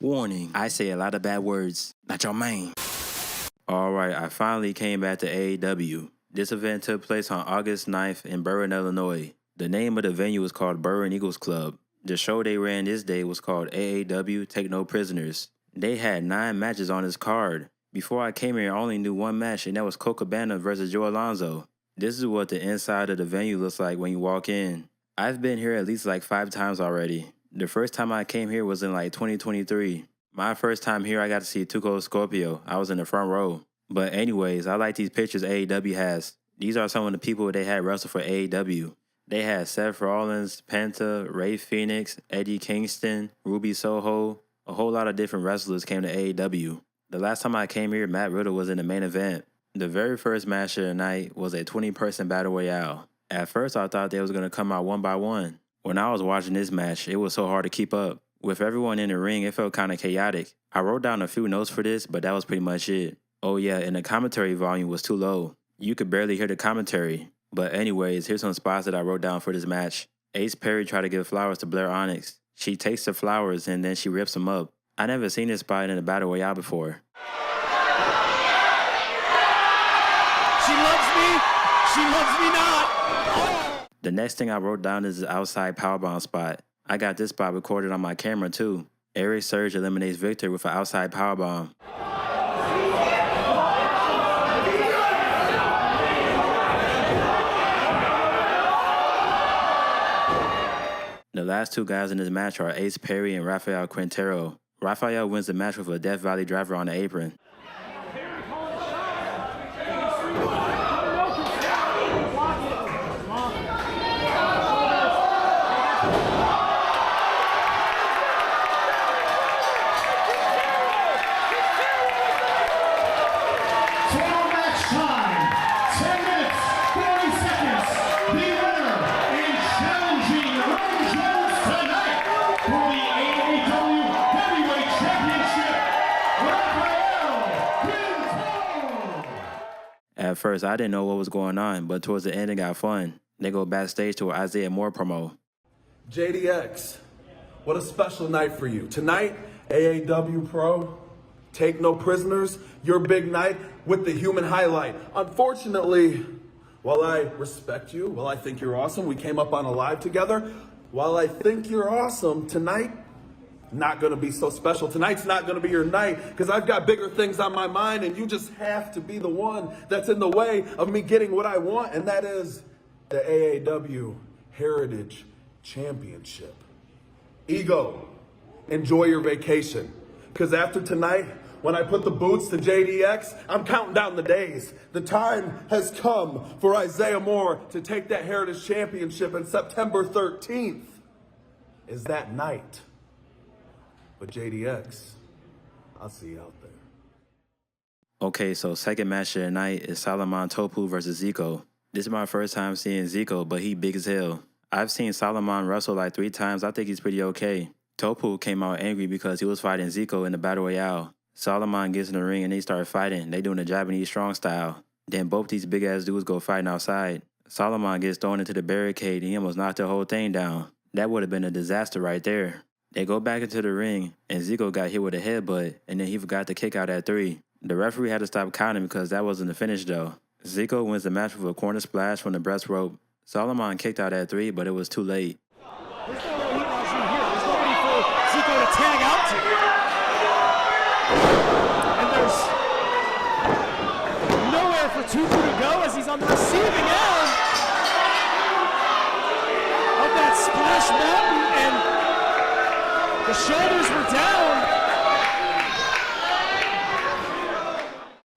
Warning, I say a lot of bad words. Nachomane. Alright, I finally came back to AAW. This event took place on August 9th in Burren, Illinois. The name of the venue was called Burren Eagles Club. The show they ran this day was called AAW Take No Prisoners. They had 9 matches on this card. Before I came here, I only knew one match, and that was Cabana versus Joe Alonzo. This is what the inside of the venue looks like when you walk in. I've been here at least like 5 times already. The first time I came here was in like 2023. My first time here, I got to see Tupu Scorpio. I was in the front row. But anyways, I like these pictures AAW has. These are some of the people they had wrestle for AAW. They had Seth Rollins, Penta, Ray Phoenix, Eddie Kingston, Ruby Soho. A whole lot of different wrestlers came to AAW. The last time I came here, Matt Riddle was in the main event. The very first match of the night was a 20-person Battle Royale. At first, I thought they was going to come out one by one. When I was watching this match, it was so hard to keep up. With everyone in the ring, it felt kind of chaotic. I wrote down a few notes for this, but that was pretty much it. Oh yeah, and the commentary volume was too low. You could barely hear the commentary. But anyways, here's some spots that I wrote down for this match. Ace Perry tried to give flowers to Blair Onyx. She takes the flowers and then she rips them up. I never seen this spot in a Battle Royale before. She loves me not. Oh. The next thing I wrote down is the outside powerbomb spot. I got this spot recorded on my camera too. Erik Surge eliminates Victor with an outside powerbomb. The last 2 guys in this match are Ace Perry and Rafael Quintero. Rafael wins the match with a Death Valley driver on the apron. At first, I didn't know what was going on, but towards the end, it got fun. They go backstage to an Isaiah Moore promo. JDX, what a special night for you. Tonight, AAW Pro, Take No Prisoners, your big night with the human highlight. Unfortunately, while I respect you, while I think you're awesome, we came up on a live together. While I think you're awesome, tonight, not gonna be so special. Tonight's not gonna be your night because I've got bigger things on my mind and you just have to be the one that's in the way of me getting what I want, and that is the AAW Heritage Championship. Ego, enjoy your vacation because after tonight, when I put the boots to JDX, I'm counting down the days. The time has come for Isaiah Moore to take that Heritage Championship, and September 13th is that night. But JDX, I'll see you out there. Okay, so second match of the night is Solomon Tupu versus Zico. This is my first time seeing Zico, but he big as hell. I've seen Solomon wrestle like 3 times. I think he's pretty okay. Tupu came out angry because he was fighting Zico in the Battle Royale. Solomon gets in the ring and they start fighting. They doing the Japanese strong style. Then both these big ass dudes go fighting outside. Solomon gets thrown into the barricade and he almost knocked the whole thing down. That would have been a disaster right there. They go back into the ring, and Zico got hit with a headbutt, and then he forgot to kick out at 3. The referee had to stop counting because that wasn't the finish, though. Zico wins the match with a corner splash from the breast rope. Solomon kicked out at 3, but it was too late. There's no heat rushing here. There's nobody for Zico to tag out to. And there's nowhere for Tupu to go as he's on the receiving end of that splash mountain, and the shoulders were down.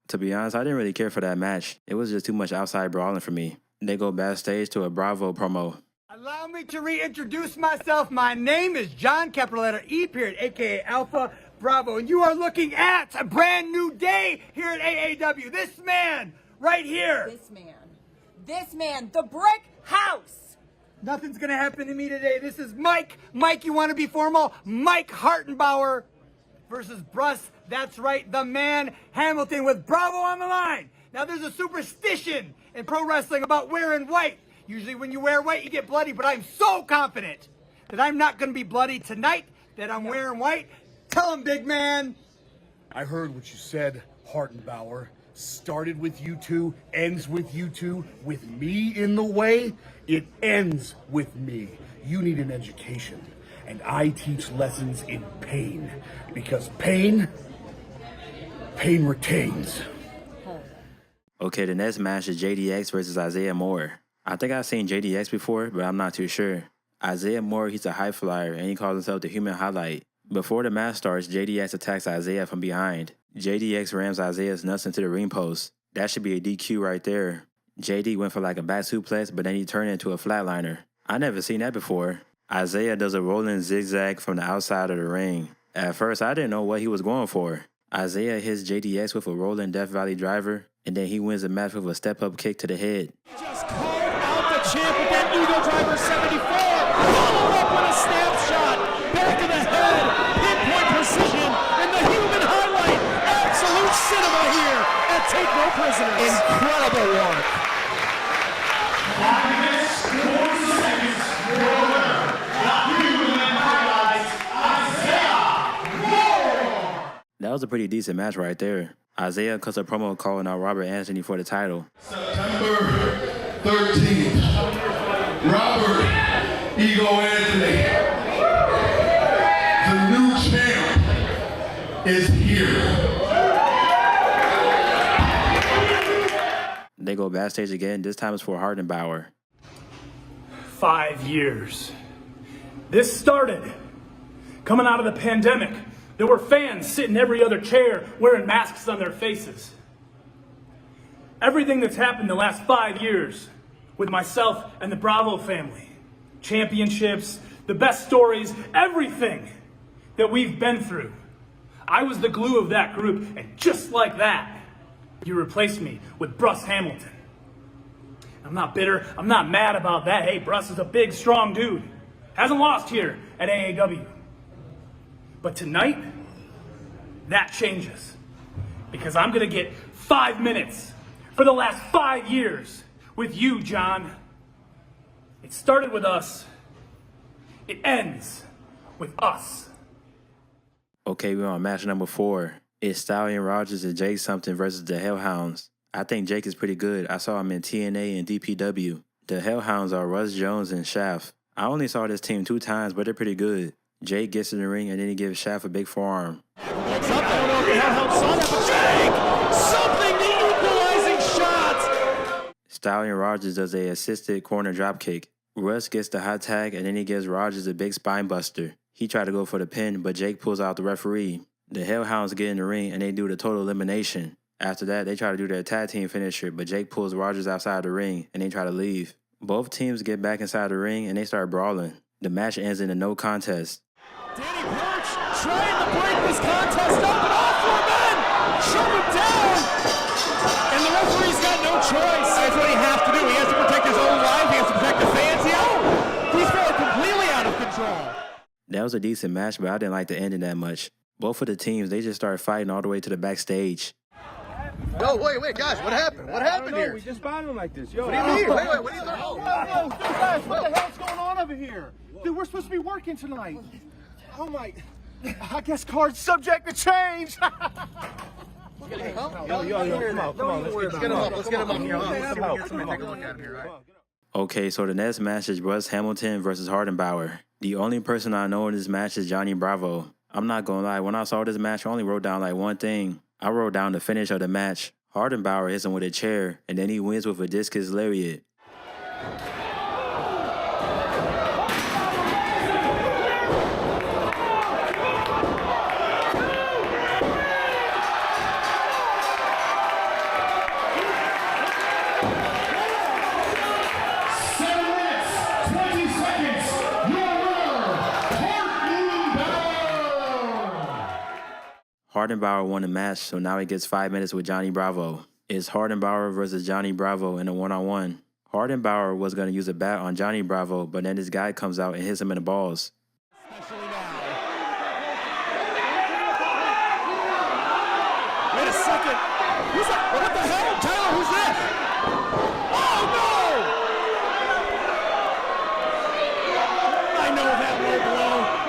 To be honest, I didn't really care for that match. It was just too much outside brawling for me. They go backstage to a Bravo promo. Allow me to reintroduce myself. My name is John, capital letter E period, aka Alpha Bravo, and you are looking at a brand new day here at AAW. This man right here. This man, the brick house. Nothing's gonna happen to me today. This is Mike. Mike, you want to be formal? Mike Hartenbower versus Bruss. That's right, the man Hamilton with Bravo on the line. Now there's a superstition in pro wrestling about wearing white. Usually when you wear white, you get bloody, but I'm so confident that I'm not gonna be bloody tonight, that I'm wearing white. Tell him, big man. I heard what you said, Hartenbower. Started with you two, ends with you two. With me in the way, it ends with me. You need an education, and I teach lessons in pain. Because pain retains. Okay, the next match is JDX versus Isaiah Moore. I think I've seen JDX before, but I'm not too sure. Isaiah Moore, he's a high flyer, and he calls himself the human highlight. Before the match starts, JDX attacks Isaiah from behind. JDX rams Isaiah's nuts into the ring post. That should be a DQ right there. JD went for like a back suplex, but then he turned into a flatliner. I never seen that before. Isaiah does a rolling zigzag from the outside of the ring. At first, I didn't know what he was going for. Isaiah hits JDX with a rolling Death Valley driver, and then he wins the match with a step-up kick to the head. Just called out the champ with that Eagle Driver 74. Followed up with a snapshot. Back of the head. Pinpoint precision. And the human highlight. Absolute cinema here at Take No Prisoners. Incredible work. That was a pretty decent match right there. Isaiah cuts a promo calling out Robert Anthony for the title. September 13th, Robert Ego Anthony, the new champ, is here. They go backstage again. This time it's for Hartenbower. 5 years. This started coming out of the pandemic. There were fans sitting every other chair wearing masks on their faces. Everything that's happened the last 5 years with myself and the Bravo family, championships, the best stories, everything that we've been through. I was the glue of that group, and just like that, you replaced me with Bruss Hamilton. I'm not bitter, I'm not mad about that. Hey, Bruss is a big, strong dude. Hasn't lost here at AAW. But tonight, that changes. Because I'm gonna get 5 minutes for the last 5 years with you, John. It started with us. It ends with us. Okay, we're on match number 4. It's Stallion Rogers and Jake Something versus the Hellhounds. I think Jake is pretty good. I saw him in TNA and DPW. The Hellhounds are Russ Jones and Schaff. I only saw this team 2 times, but they're pretty good. Jake gets in the ring and then he gives Schaff a big forearm. Something the equalizing shot. Stallion Rogers does a assisted corner dropkick. Russ gets the hot tag and then he gives Rogers a big spine buster. He tried to go for the pin, but Jake pulls out the referee. The Hellhounds get in the ring and they do the total elimination. After that, they try to do their tag team finisher, but Jake pulls Rogers outside the ring and they try to leave. Both teams get back inside the ring and they start brawling. The match ends in a no contest. Danny Burch trying to break this contest up, and all 4 men shut him down. And the referee's got no choice. That's what he has to do. He has to protect his own life. He has to protect the fans. He's feeling completely out of control. That was a decent match, but I didn't like the ending that much. Both of the teams, they just started fighting all the way to the backstage. Yo, wait, guys, what happened? What happened here? We just battling like this. Yo, What do you mean? Wait, what are you doing? Whoa, guys, what the hell's going on over here? Dude, we're supposed to be working tonight. Oh my, I guess cards subject to change. Yo, come on, let's get him up. Let's get him up here. Let's take a look at him here, right? Okay, so the next match is Bruss Hamilton versus Hartenbower. The only person I know in this match is Johnny Bravo. I'm not gonna lie, when I saw this match, I only wrote down like one thing. I wrote down the finish of the match. Hartenbower hits him with a chair, and then he wins with a discus lariat. Hartenbower won the match, so now he gets 5 minutes with Johnny Bravo. It's Hartenbower versus Johnny Bravo in a one-on-one. Hartenbower was going to use a bat on Johnny Bravo, but then this guy comes out and hits him in the balls. Especially now. Wait a second. Who's that? What the hell? Tyler, who's this? Oh, no! I know that low blow.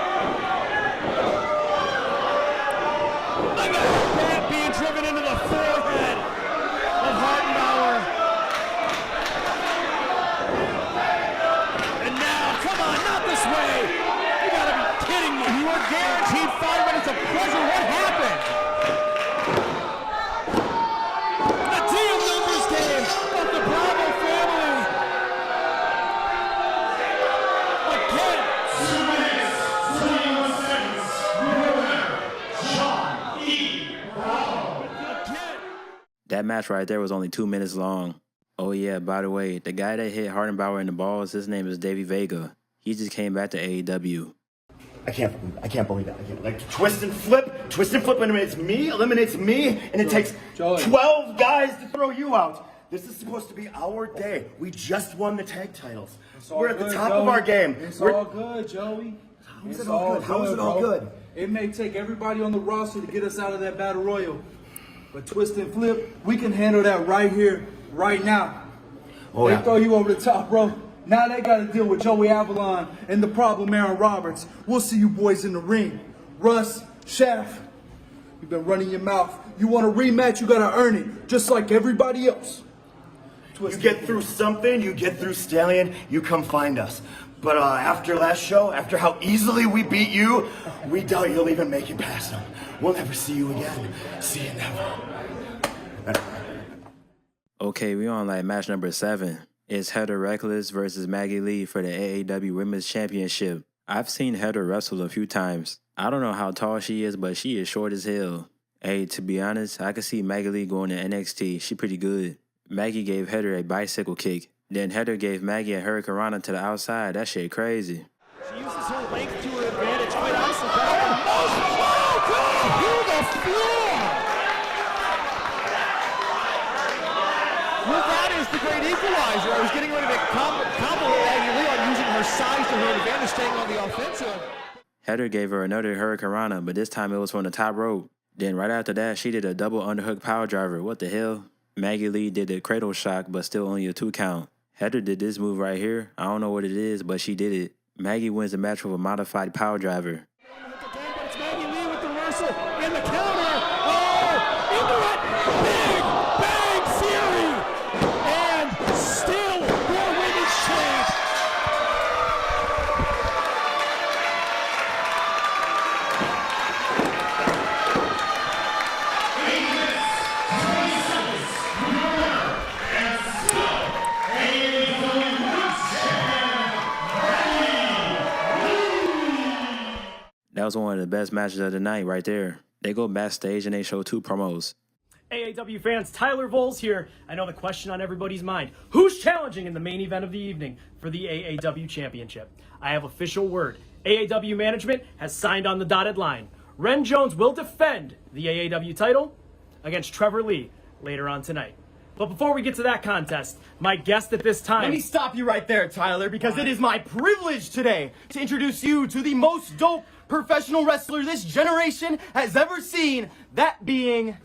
That match right there was only 2 minutes long. Oh yeah, by the way, the guy that hit Hartenbower in the balls, his name is Davey Vega. He just came back to AAW. I can't believe that. Like, twist and flip eliminates me, and it takes 12 guys to throw you out. This is supposed to be our day. We just won the tag titles. We're at the top of our game. It's all good, Joey. How is it all good? It may take everybody on the roster to get us out of that battle royal, but twist and flip, we can handle that right here, right now. Oh, they throw you over the top, bro. Now they got to deal with Joey Avalon and the problem Aaron Roberts. We'll see you boys in the ring. Russ, Schaff, you've been running your mouth. You want a rematch, you got to earn it, just like everybody else. You get through something, you get through Stallion, you come find us. But after last show, after how easily we beat you, we doubt you'll even make it past them. We'll never see you again. See you never. Okay, we on like match number 7. It's Heather Reckless versus Maggie Lee for the AAW Women's Championship. I've seen Heather wrestle a few times. I don't know how tall she is, but she is short as hell. Hey, to be honest, I could see Maggie Lee going to NXT. She pretty good. Maggie gave Heather a bicycle kick. Then Heather gave Maggie a hurricanrana to the outside. That shit crazy. She uses her length to her advantage. Quite honestly, through the floor. Well, that is the great equalizer. I was getting ready to compliment Maggie Lee on using her size to her advantage, staying on the offensive. Heather gave her another hurricanrana, but this time it was from the top rope. Then right after that, she did a double underhook power driver. What the hell? Maggie Lee did a cradle shock, but still only a 2 count. Heather did this move right here. I don't know what it is, but she did it. Maggie wins the match with a modified power driver. It's Maggie Lee with the reversal and the counter. Oh, into it. Big Bang Theory. And still more women's champ. That was one of the best matches of the night right there. They go backstage and they show 2 promos. AAW fans, Tyler Voles here. I know the question on everybody's mind. Who's challenging in the main event of the evening for the AAW Championship? I have official word. AAW management has signed on the dotted line. Ren Jones will defend the AAW title against Trevor Lee later on tonight. But before we get to that contest, my guest at this time... Let me stop you right there, Tyler, because it is my privilege today to introduce you to the most dope professional wrestler this generation has ever seen, that being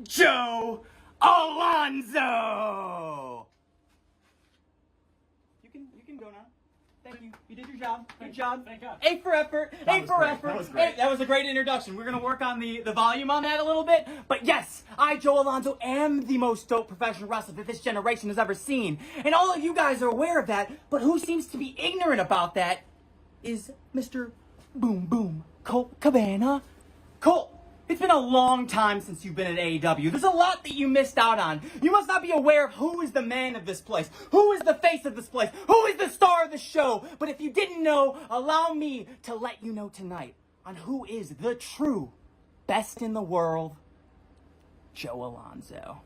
Joe Alonzo. You can go now. Thank you. You did your job. Good job. Thank God. A for effort. A for effort. That was great. That was a great introduction. We're gonna work on the volume on that a little bit. But yes, I, Joe Alonzo, am the most dope professional wrestler that this generation has ever seen. And all of you guys are aware of that, but who seems to be ignorant about that is Mr. Boom Boom Colt Cabana. Colt, it's been a long time since you've been at AEW. There's a lot that you missed out on. You must not be aware of who is the man of this place, who is the face of this place, who is the star of the show. But if you didn't know, allow me to let you know tonight on who is the true best in the world, Joe Alonzo.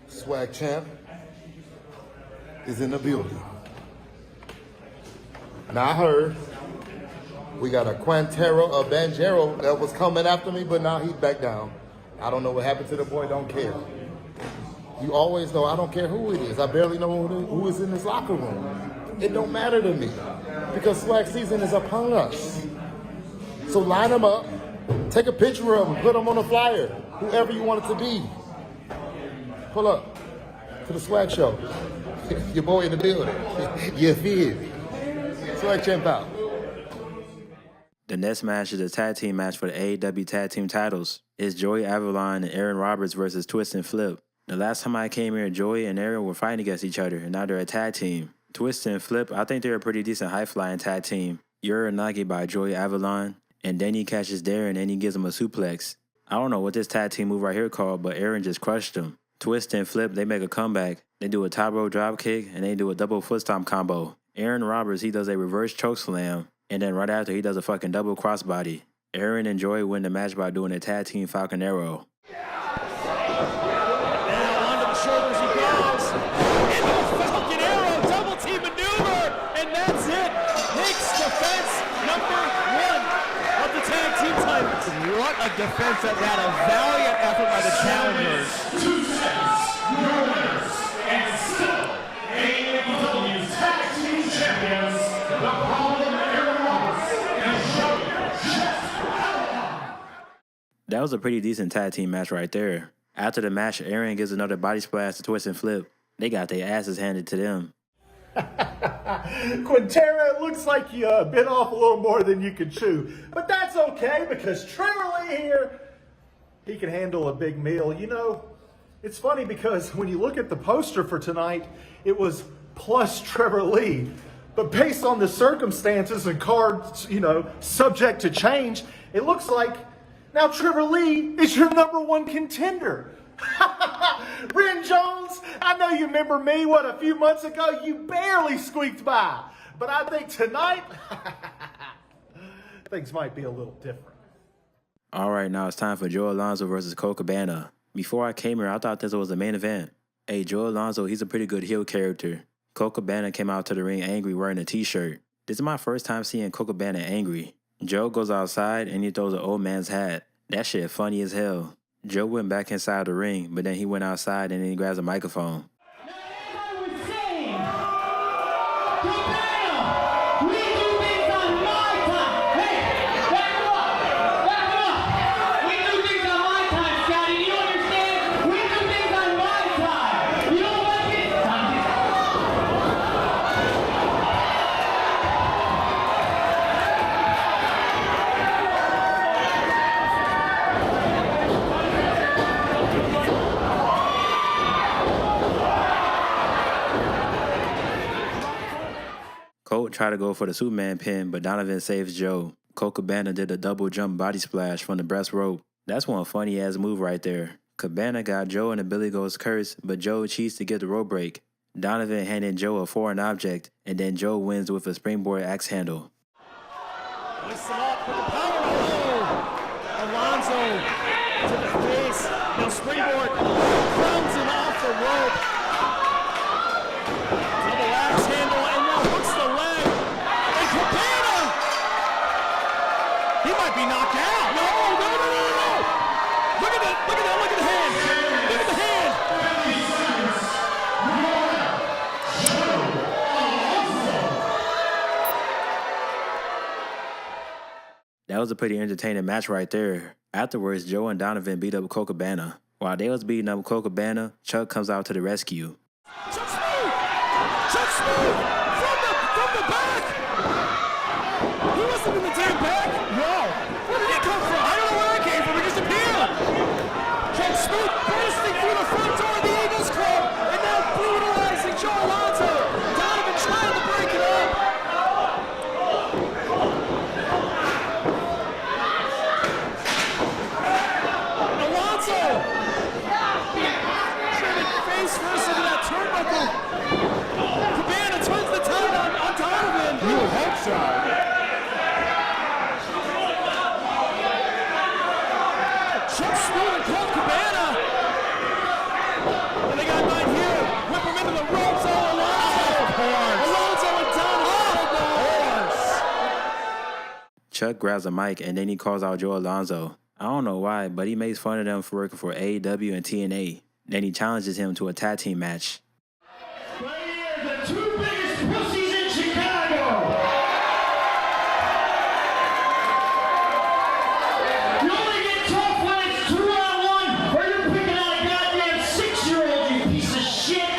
Swag Champ is in the building. Now I heard we got a Quintero, a Banjero that was coming after me, but now he's back down. I don't know what happened to the boy, don't care. You always know I don't care who it is. I barely know who is in this locker room. It don't matter to me because swag season is upon us. So line them up, take a picture of them, put them on a flyer, whoever you want it to be. Pull up to the swag show. Your boy in the building. You feel? Swag Champ out. The next match is a tag team match for the AAW tag team titles. It's Joey Avalon and Aaron Roberts versus Twist and Flip. The last time I came here, Joey and Aaron were fighting against each other, and now they're a tag team. Twist and Flip, I think they're a pretty decent high-flying tag team. Uranagi by Joey Avalon, and then he catches Darren and he gives him a suplex. I don't know what this tag team move right here called, but Aaron just crushed him. Twist and Flip, they make a comeback. They do a top rope drop kick, and they do a double foot stomp combo. Aaron Roberts, he does a reverse choke slam. And then right after, he does a fucking double crossbody. Aaron and Joey win the match by doing a tag team Falcon Arrow. what a defense of that. A valiant effort by the challengers. 2 sets, your winners, and still AAW Tag Team Champions, the Problem Aaron Roberts and Schaff. That was a pretty decent tag team match right there. After the match, Aaron gives another body splash to twist and flip. They got their asses handed to them. Quintero, it looks like you bit off a little more than you could chew. But that's okay, because Trevor Lee here, he can handle a big meal. You know, it's funny because when you look at the poster for tonight, it was plus Trevor Lee. But based on the circumstances and cards, you know, subject to change, it looks like now Trevor Lee is your #1 contender. Ren Jones, I know you remember me, a few months ago, you barely squeaked by. But I think tonight, things might be a little different. All right, now it's time for Joe Alonzo versus Colt Cabana. Before I came here, I thought this was the main event. Hey, Joe Alonzo, he's a pretty good heel character. Colt Cabana came out to the ring angry wearing a t-shirt. This is my first time seeing Colt Cabana angry. Joe goes outside and he throws an old man's hat. That shit funny as hell. Joe went back inside the ring, but then he went outside and then he grabs a microphone. Colt tried to go for the Superman pin, but Donovan saves Joe. Colt Cabana did a double jump body splash from the breast rope. That's one funny ass move right there. Cabana got Joe in the Billy Goes Curse, but Joe cheats to get the rope break. Donovan handed Joe a foreign object, and then Joe wins with a springboard axe handle. Hoist him up with the power. Oh! Alonzo to the face. Now springboard crowns him off the rope. Double axe handle, and now hooks the leg. And Cabana! He might be knocked out. No! Look at that, look at that, look at the hand. Look at the hand. That was a pretty entertaining match right there. Afterwards, Joe and Donovan beat up Colt Cabana. While they was beating up Colt Cabana, Chuck comes out to the rescue. Chuck Smooth! Chuck Smooth! From the back! He wasn't in the damn back! No! Where did he come from? I don't know where he came from, he just appeared! Chuck Smooth bursting through the front door of the Eagles Club and now brutalizing Joe Alonzo! Donovan trying to break it up! Alonzo! Trading face first into that turnbuckle! Cabana turns the tide on Donovan! You headshot! Chuck Smooth and Colt Cabana! And they got mine here! Whip him into the ropes! Oh, Alonzo! Alonzo and Donovan! Chuck grabs a mic and then he calls out Joe Alonzo. I don't know why, but he makes fun of them for working for AAW and TNA. Then he challenges him to a tag team match. Right here, the two biggest pussies in Chicago. You only get tough when it's 2-on-1, or you're picking on a goddamn 6-year-old, you piece of shit.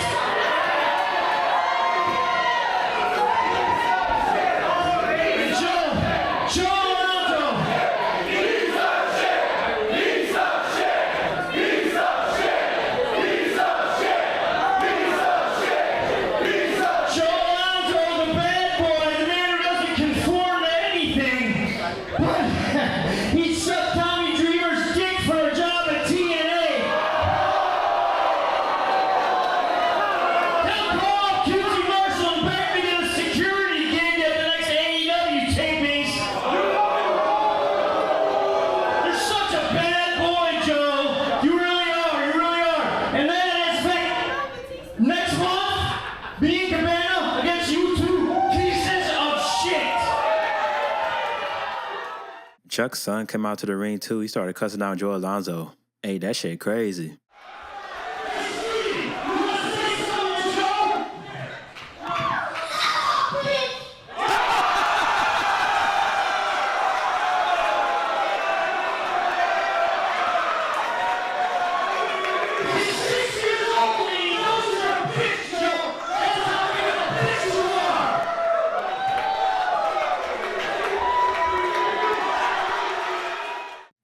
Joe Alonzo. Chuck's son came out to the ring too. He started cussing out Joe Alonzo. Hey, that shit crazy.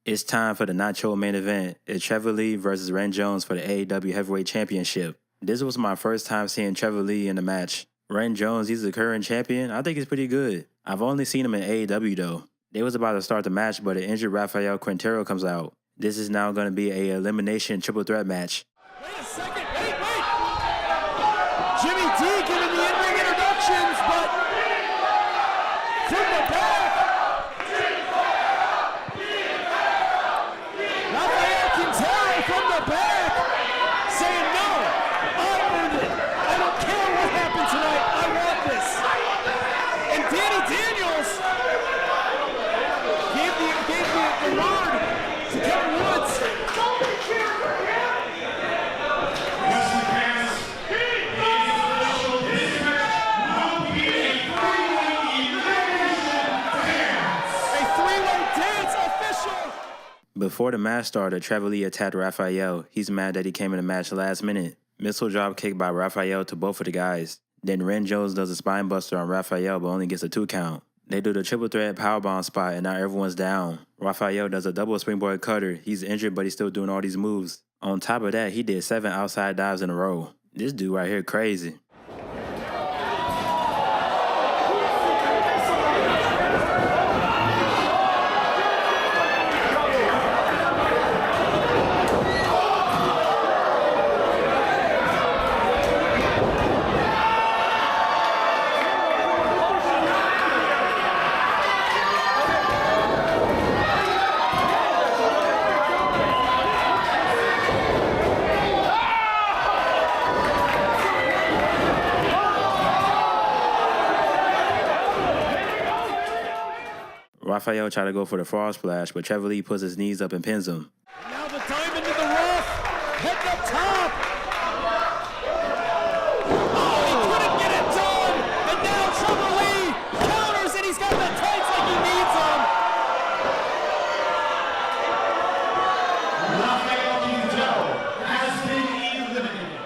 It's time for the Nachomane main event. It's Trevor Lee versus Ren Jones for the AAW Heavyweight Championship. This was my first time seeing Trevor Lee in the match. Ren Jones, he's the current champion. I think he's pretty good. I've only seen him in AAW though. They was about to start the match, but an injured Rafael Quintero comes out. This is now going to be a elimination triple threat match. Wait a second, wait! Jimmy D giving the in-ring introductions, but from the back, Rafael Quintero from the back, saying no, I earned it. I don't care what happened tonight, I want this. And Danny Daniels gave the word to Kevin Woods. Wrestling fans, this match will be a three-way dance official. Before the match started, Trevor Lee attacked Rafael. He's mad that he came in the match last minute. Missile drop kick by Rafael to both of the guys. Then Ren Jones does a spine buster on Rafael but only gets a 2 count. They do the triple threat powerbomb spot and now everyone's down. Rafael does a double springboard cutter. He's injured but he's still doing all these moves. On top of that, he did 7 outside dives in a row. This dude right here crazy. Rafael tried to go for the frog splash, but Trevor Lee puts his knees up and pins him. Now the diamond in the rough, heading up top. Oh, he couldn't get it done. And now Trevor Lee counters and he's got the tights like he needs them. Rafael Quintero has been eliminated.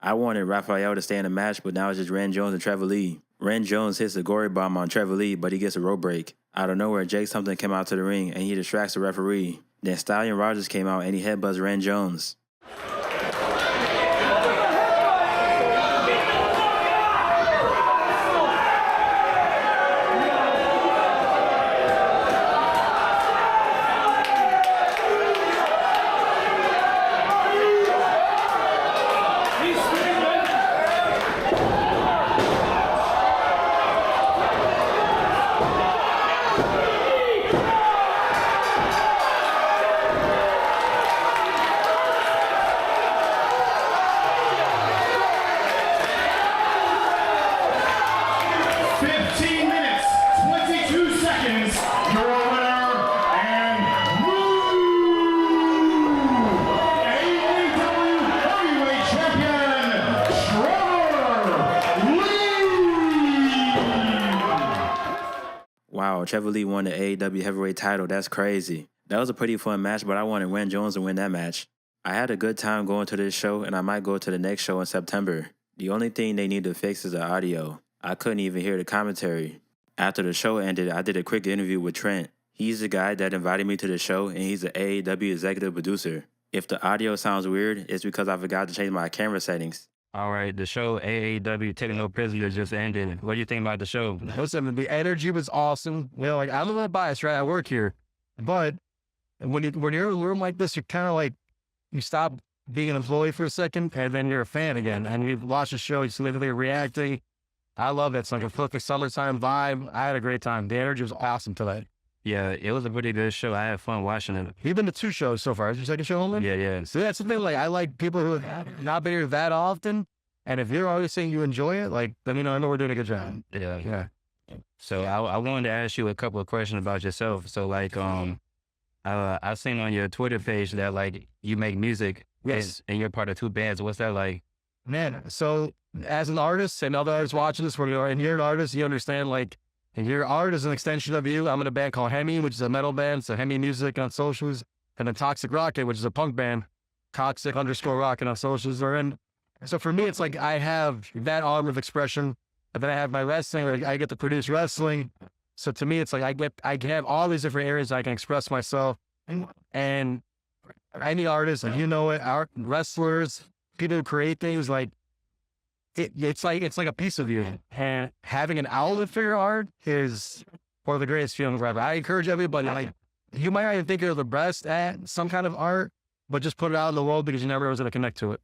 I wanted Rafael to stay in the match, but now it's just Ren Jones and Trevor Lee. Ren Jones hits a gory bomb on Trevor Lee, but he gets a rope break. Out of nowhere, Jake something came out to the ring, and he distracts the referee. Then Stallion Rogers came out, and he headbutts Ren Jones. Wow, Trevor Lee won the AAW Heavyweight title. That's crazy. That was a pretty fun match, but I wanted Ren Jones to win that match. I had a good time going to this show, and I might go to the next show in September. The only thing they need to fix is the audio. I couldn't even hear the commentary. After the show ended, I did a quick interview with Trent. He's the guy that invited me to the show, and he's the AAW executive producer. If the audio sounds weird, it's because I forgot to change my camera settings. All right, the show AAW Taking No Prisoners just ended. What do you think about the show? Listen, the energy was awesome. You know, like, I'm a little biased, right? I work here. But when you're in a room like this, you're kind of like, you stop being an employee for a second, and then you're a fan again. And you watch the show, you're literally reacting. I love it. It's like a perfect summertime vibe. I had a great time. The energy was awesome tonight. Yeah, it was a pretty good show. I had fun watching it. You've been to 2 shows so far. Is your second show only? Yeah. So that's the thing. Like, I like people who have not been here that often. And if you're always saying you enjoy it, like, let me know. I know we're doing a good job. Yeah. So I wanted to ask you a couple of questions about yourself. So like, I seen on your Twitter page that like you make music. Yes. And you're part of 2 bands. What's that like? Man, so as an artist and other artists watching this, when you're an artist, you understand like, and your art is an extension of you. I'm in a band called Hemi, which is a metal band. So Hemi Music on socials, and then Toxic Rocket, which is a punk band, Toxic_Rocket on socials. So for me, it's like I have that arm of expression, and then I have my wrestling. Like I get to produce wrestling. So to me, it's like I have all these different areas I can express myself. And any artist, like art wrestlers, people who create things, like it's like a piece of you. And having an outlet for your art is one of the greatest feelings ever. I encourage everybody, like, you might not even think you're the best at some kind of art, but just put it out in the world because you never was going to connect to it.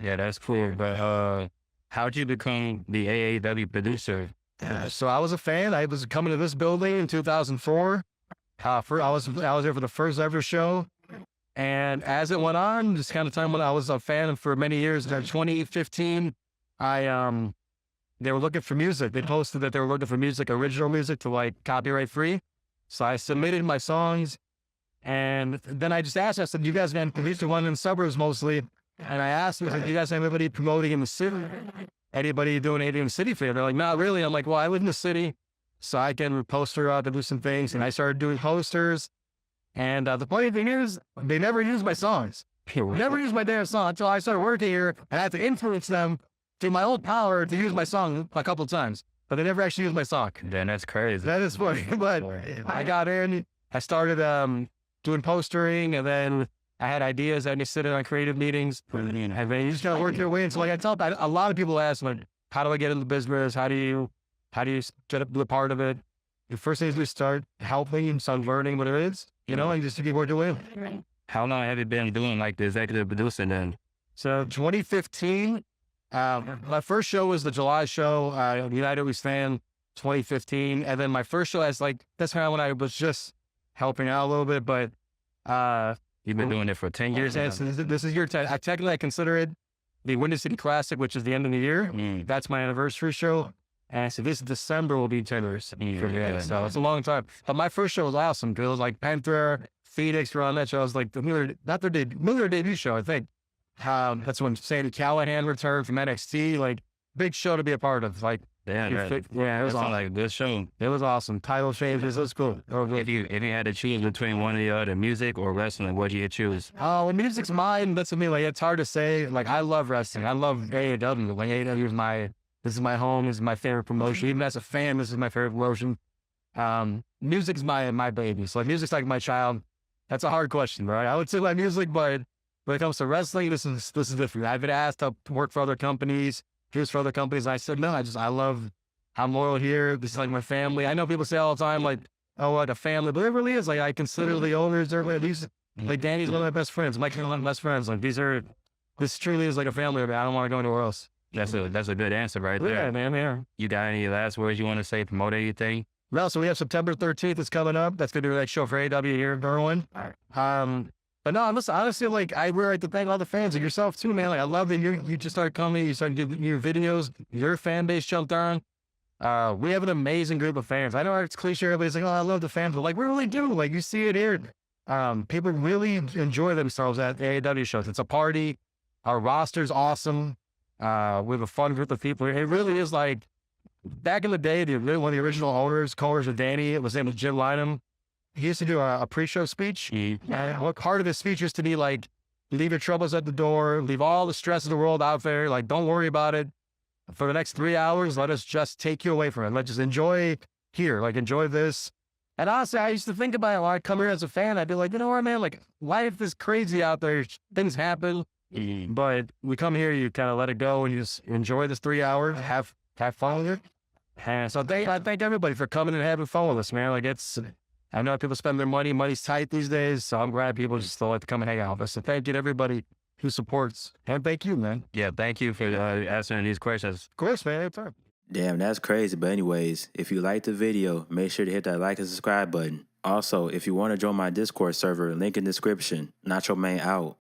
Yeah, that's cool. But how'd you become the AAW producer? So I was a fan. I was coming to this building in 2004. I was there for the first ever show. And as it went on, just kind of time when I was a fan for many years. In 2015, they were looking for music. They posted that they were looking for music, original music to like copyright free. So I submitted my songs, and then I just asked, I said, you guys, man, these are one in the suburbs mostly. And I asked them, I said, do you guys have anybody promoting in the city? Anybody doing anything in the city for you? They're like, not really. I'm like, well, I live in the city, so I can poster out to do some things. And I started doing posters. And the funny thing is, they never used my songs. Never used my damn song until I started working here, and I had to influence them through my own power to use my song a couple of times. But they never actually used my song. Then that's crazy. That is funny. But I got in, I started doing postering, and then I had ideas. I just sit in on creative meetings. And then you just gotta work your way. And so like I tell a lot of people ask me, how do I get into the business? How do you get up to the part of it? The first thing is we start helping and start learning what it is, and just to keep working away. How long have you been doing like the executive producing then? So 2015, my first show was the July show, United We Stand, 2015. And then my first show, that's kind of when I was just helping out a little bit, but you've been doing it for 10 years now? This is your 10. I consider it the Windy City Classic, which is the end of the year. That's my anniversary show. And so this December will be 10 years. So it's a long time. But my first show was awesome. It was like Panther, Phoenix were on that show. It was like the Miller debut show, I think. That's when Sandy Callahan returned from NXT. Like, big show to be a part of. Like, it was awesome. Like a good show. It was awesome. Title changes, it was cool. If you had to choose between one or the other, music or wrestling, what do you choose? Oh, music's mine. That's what I mean. Like, it's hard to say. Like, I love wrestling. I love AAW. Like, AAW is my home. This is my favorite promotion. Even as a fan, this is my favorite promotion. Music's my baby. So like, music's like my child. That's a hard question, right? I would say like music, but when it comes to wrestling, this is different. I've been asked to work for other companies, produce for other companies. And I said, no, I'm loyal here. This is like my family. I know people say all the time, like, oh, like a family, but it really is. Like, I consider the owners, like Danny's one of my best friends. Mike's one of my best friends. Like, this truly is like a family. I don't want to go anywhere else. That's a good answer right there. Yeah, man, yeah. You got any last words you want to say, promote anything? Well, so we have September 13th is coming up. That's going to be the next show for AW here in Berlin. But no, honestly, like, I really like to thank all the fans and yourself too, man. Like, I love that you just started coming, you started doing your videos, your fan base jumped on. We have an amazing group of fans. I know it's cliche, everybody's like, oh, I love the fans, but like, we really do. Like, you see it here. People really enjoy themselves at the AAW shows. It's a party. Our roster's awesome. We have a fun group of people. It really is like, back in the day, one of the original owners, co-owners of Danny, it was named Jim Lynham. He used to do a pre-show speech. And part of his speech used to be like, leave your troubles at the door, leave all the stress of the world out there, like, don't worry about it. For the next 3 hours, let us just take you away from it. Let's just enjoy here, like, enjoy this. And honestly, I used to think about it when I come here as a fan. I'd be like, you know what, man, like, life is crazy out there. Things happen. But we come here, you kind of let it go and you just enjoy this 3 hours, have fun with it. And so I thank everybody for coming and having fun with us, man. Like, I know people spend their money. Money's tight these days, so I'm glad people just like to come and hang out with us. So thank you to everybody who supports. And thank you, man. Yeah, thank you for answering these questions. Of course, man. Anytime. Damn, that's crazy. But anyways, if you liked the video, make sure to hit that like and subscribe button. Also, if you want to join my Discord server, link in description. Nachomane out.